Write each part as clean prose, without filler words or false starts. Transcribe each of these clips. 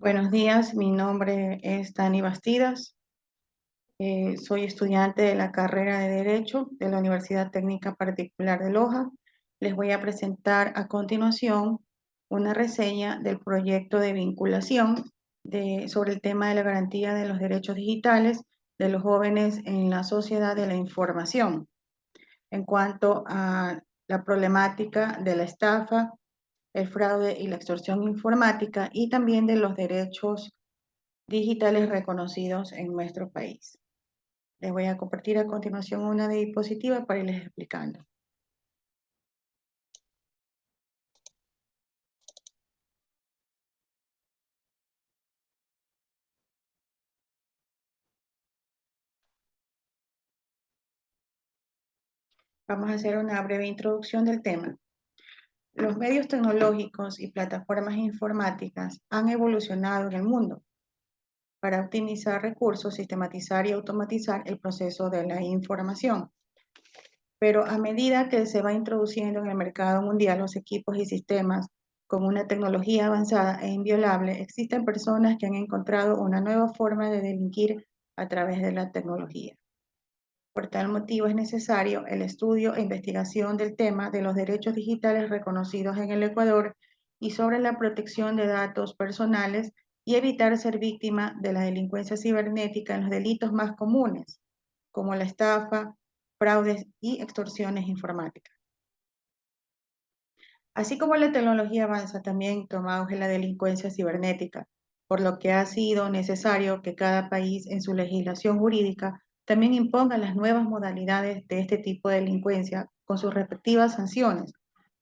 Buenos días, mi nombre es Dani Bastidas. Soy estudiante de la carrera de Derecho de la Universidad Técnica Particular de Loja. Les voy a presentar a continuación una reseña del proyecto de vinculación sobre el tema de la garantía de los derechos digitales de los jóvenes en la sociedad de la información, en cuanto a la problemática de la estafa, el fraude y la extorsión informática, y también de los derechos digitales reconocidos en nuestro país. Les voy a compartir a continuación una diapositiva para irles explicando. Vamos a hacer una breve introducción del tema. Los medios tecnológicos y plataformas informáticas han evolucionado en el mundo para optimizar recursos, sistematizar y automatizar el proceso de la información. Pero a medida que se va introduciendo en el mercado mundial los equipos y sistemas con una tecnología avanzada e inviolable, existen personas que han encontrado una nueva forma de delinquir a través de la tecnología. Por tal motivo es necesario el estudio e investigación del tema de los derechos digitales reconocidos en el Ecuador y sobre la protección de datos personales y evitar ser víctima de la delincuencia cibernética en los delitos más comunes, como la estafa, fraudes y extorsiones informáticas. Así como la tecnología avanza, también toma auge la delincuencia cibernética, por lo que ha sido necesario que cada país en su legislación jurídica también imponga las nuevas modalidades de este tipo de delincuencia con sus respectivas sanciones,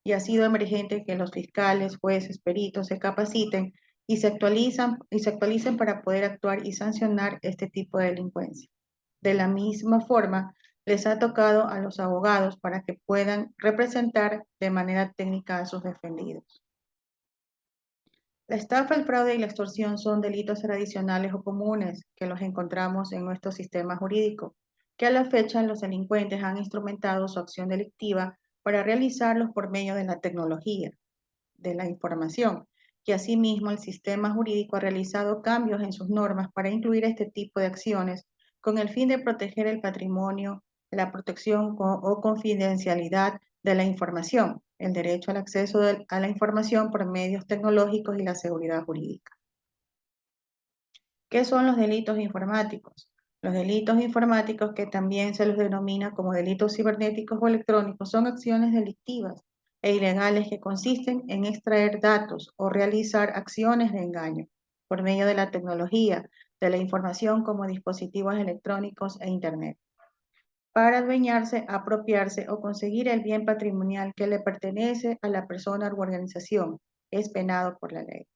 y ha sido emergente que los fiscales, jueces, peritos se capaciten y se actualicen para poder actuar y sancionar este tipo de delincuencia. De la misma forma, les ha tocado a los abogados para que puedan representar de manera técnica a sus defendidos. La estafa, el fraude y la extorsión son delitos tradicionales o comunes que los encontramos en nuestro sistema jurídico, que a la fecha los delincuentes han instrumentado su acción delictiva para realizarlos por medio de la tecnología, de la información, y asimismo el sistema jurídico ha realizado cambios en sus normas para incluir este tipo de acciones con el fin de proteger el patrimonio, la protección o confidencialidad de la información, el derecho al acceso a la información por medios tecnológicos y la seguridad jurídica. ¿Qué son los delitos informáticos? Los delitos informáticos, que también se los denomina como delitos cibernéticos o electrónicos, son acciones delictivas e ilegales que consisten en extraer datos o realizar acciones de engaño por medio de la tecnología, de la información como dispositivos electrónicos e Internet, para adueñarse, apropiarse o conseguir el bien patrimonial que le pertenece a la persona u organización. Es penado por la ley.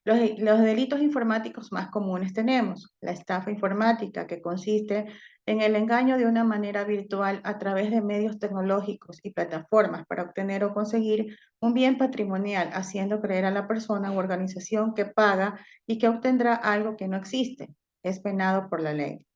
Los delitos informáticos más comunes tenemos la estafa informática, que consiste en el engaño de una manera virtual a través de medios tecnológicos y plataformas para obtener o conseguir un bien patrimonial, haciendo creer a la persona u organización que paga y que obtendrá algo que no existe. Es penado por la ley.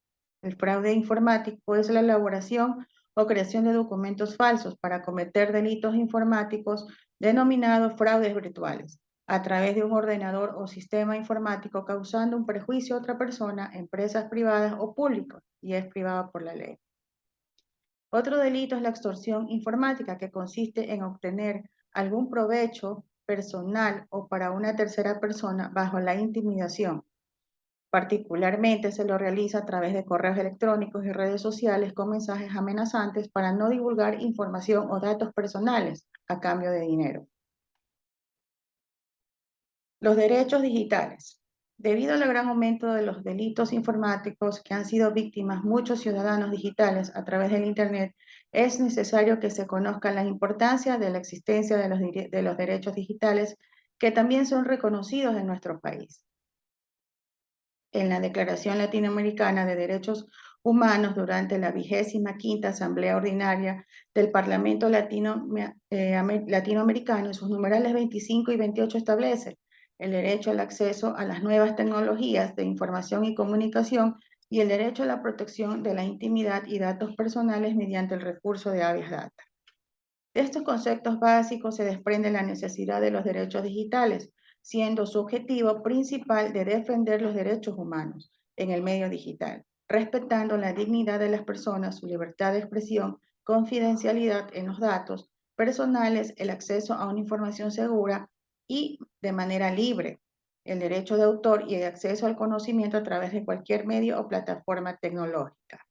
El fraude informático es la elaboración o creación de documentos falsos para cometer delitos informáticos denominados fraudes virtuales a través de un ordenador o sistema informático, causando un perjuicio a otra persona, empresas privadas o públicos, y es privado por la ley. Otro delito es la extorsión informática, que consiste en obtener algún provecho personal o para una tercera persona bajo la intimidación. Particularmente se lo realiza a través de correos electrónicos y redes sociales con mensajes amenazantes para no divulgar información o datos personales a cambio de dinero. Los derechos digitales. Debido al gran aumento de los delitos informáticos que han sido víctimas muchos ciudadanos digitales a través del Internet, es necesario que se conozca la importancia de la existencia de los derechos digitales, que también son reconocidos en nuestro país. En la Declaración Latinoamericana de Derechos Humanos, durante la 25ª Asamblea Ordinaria del Parlamento Latinoamericano, en sus numerales 25 y 28 establece el derecho al acceso a las nuevas tecnologías de información y comunicación y el derecho a la protección de la intimidad y datos personales mediante el recurso de habeas data. De estos conceptos básicos se desprende la necesidad de los derechos digitales, siendo su objetivo principal de defender los derechos humanos en el medio digital, respetando la dignidad de las personas, su libertad de expresión, confidencialidad en los datos personales, el acceso a una información segura y de manera libre, el derecho de autor y el acceso al conocimiento a través de cualquier medio o plataforma tecnológica.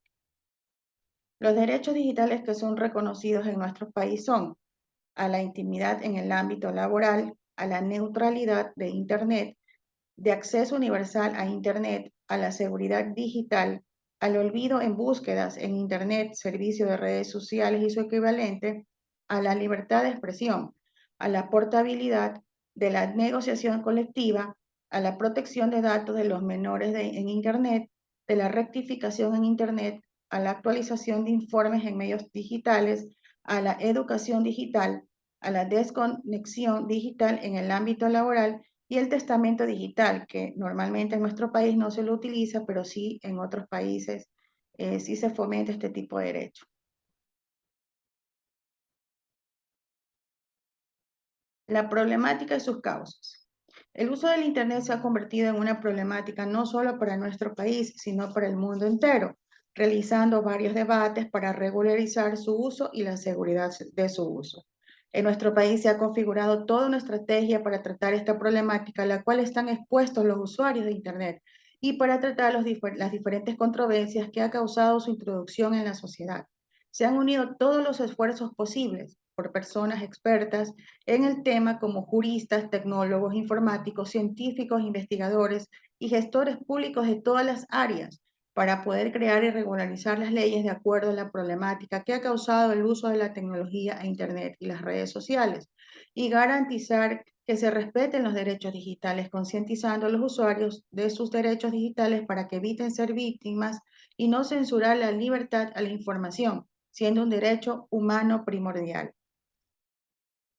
Los derechos digitales que son reconocidos en nuestro país son a la intimidad en el ámbito laboral, a la neutralidad de Internet, de acceso universal a Internet, a la seguridad digital, al olvido en búsquedas en Internet, servicio de redes sociales y su equivalente, a la libertad de expresión, a la portabilidad, de la negociación colectiva, a la protección de datos de los menores en Internet, de la rectificación en Internet, a la actualización de informes en medios digitales, a la educación digital, a la desconexión digital en el ámbito laboral y el testamento digital, que normalmente en nuestro país no se lo utiliza, pero sí en otros países sí se fomenta este tipo de derecho. La problemática y sus causas. El uso del Internet se ha convertido en una problemática no solo para nuestro país, sino para el mundo entero, realizando varios debates para regularizar su uso y la seguridad de su uso. En nuestro país se ha configurado toda una estrategia para tratar esta problemática, a la cual están expuestos los usuarios de Internet, y para tratar las diferentes controversias que ha causado su introducción en la sociedad. Se han unido todos los esfuerzos posibles por personas expertas en el tema como juristas, tecnólogos, informáticos, científicos, investigadores y gestores públicos de todas las áreas para poder crear y regularizar las leyes de acuerdo a la problemática que ha causado el uso de la tecnología e Internet y las redes sociales y garantizar que se respeten los derechos digitales, concientizando a los usuarios de sus derechos digitales para que eviten ser víctimas y no censurar la libertad a la información, siendo un derecho humano primordial.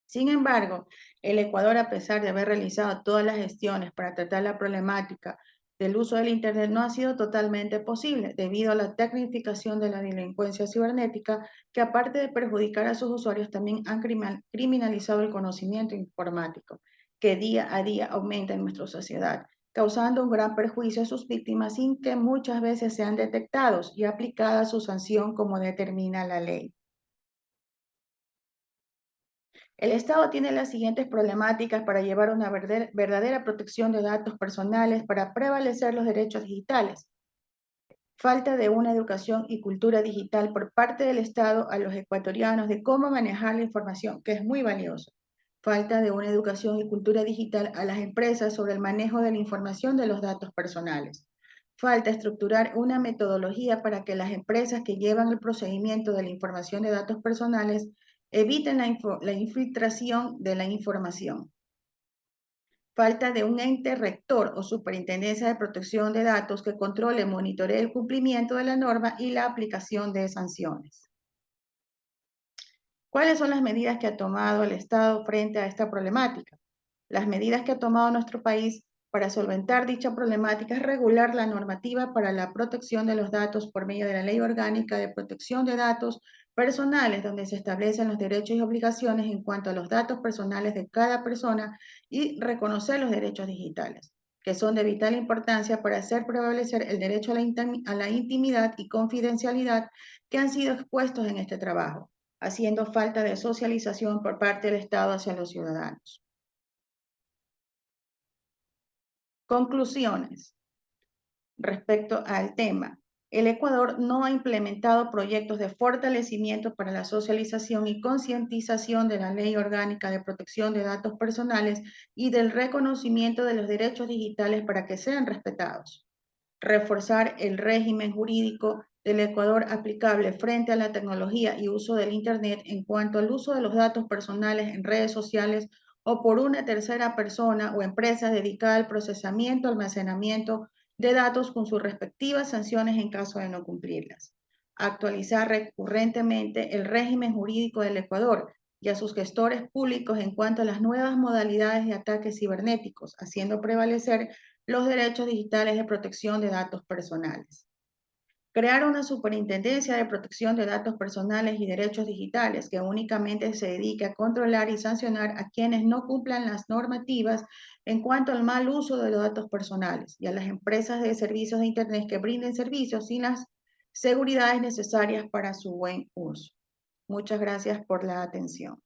Sin embargo, el Ecuador, a pesar de haber realizado todas las gestiones para tratar la problemática del uso del Internet, no ha sido totalmente posible debido a la tecnificación de la delincuencia cibernética, que aparte de perjudicar a sus usuarios, también han criminalizado el conocimiento informático, que día a día aumenta en nuestra sociedad, causando un gran perjuicio a sus víctimas sin que muchas veces sean detectados y aplicada su sanción como determina la ley. El Estado tiene las siguientes problemáticas para llevar una verdadera protección de datos personales para prevalecer los derechos digitales. Falta de una educación y cultura digital por parte del Estado a los ecuatorianos de cómo manejar la información, que es muy valioso. Falta de una educación y cultura digital a las empresas sobre el manejo de la información de los datos personales. Falta estructurar una metodología para que las empresas que llevan el procedimiento de la información de datos personales eviten la infiltración de la información. Falta de un ente rector o superintendencia de protección de datos que controle y monitoree el cumplimiento de la norma y la aplicación de sanciones. ¿Cuáles son las medidas que ha tomado el Estado frente a esta problemática? Las medidas que ha tomado nuestro país para solventar dicha problemática es regular la normativa para la protección de los datos por medio de la Ley Orgánica de Protección de Datos Personales, donde se establecen los derechos y obligaciones en cuanto a los datos personales de cada persona y reconocer los derechos digitales, que son de vital importancia para hacer prevalecer el derecho a la intimidad y confidencialidad que han sido expuestos en este trabajo, haciendo falta de socialización por parte del Estado hacia los ciudadanos. Conclusiones respecto al tema. El Ecuador no ha implementado proyectos de fortalecimiento para la socialización y concientización de la Ley Orgánica de Protección de Datos Personales y del reconocimiento de los derechos digitales para que sean respetados. Reforzar el régimen jurídico del Ecuador aplicable frente a la tecnología y uso del Internet en cuanto al uso de los datos personales en redes sociales o por una tercera persona o empresa dedicada al procesamiento, almacenamiento de datos con sus respectivas sanciones en caso de no cumplirlas. Actualizar recurrentemente el régimen jurídico del Ecuador y a sus gestores públicos en cuanto a las nuevas modalidades de ataques cibernéticos, haciendo prevalecer los derechos digitales de protección de datos personales. Crear una superintendencia de protección de datos personales y derechos digitales que únicamente se dedique a controlar y sancionar a quienes no cumplan las normativas en cuanto al mal uso de los datos personales y a las empresas de servicios de Internet que brinden servicios sin las seguridades necesarias para su buen uso. Muchas gracias por la atención.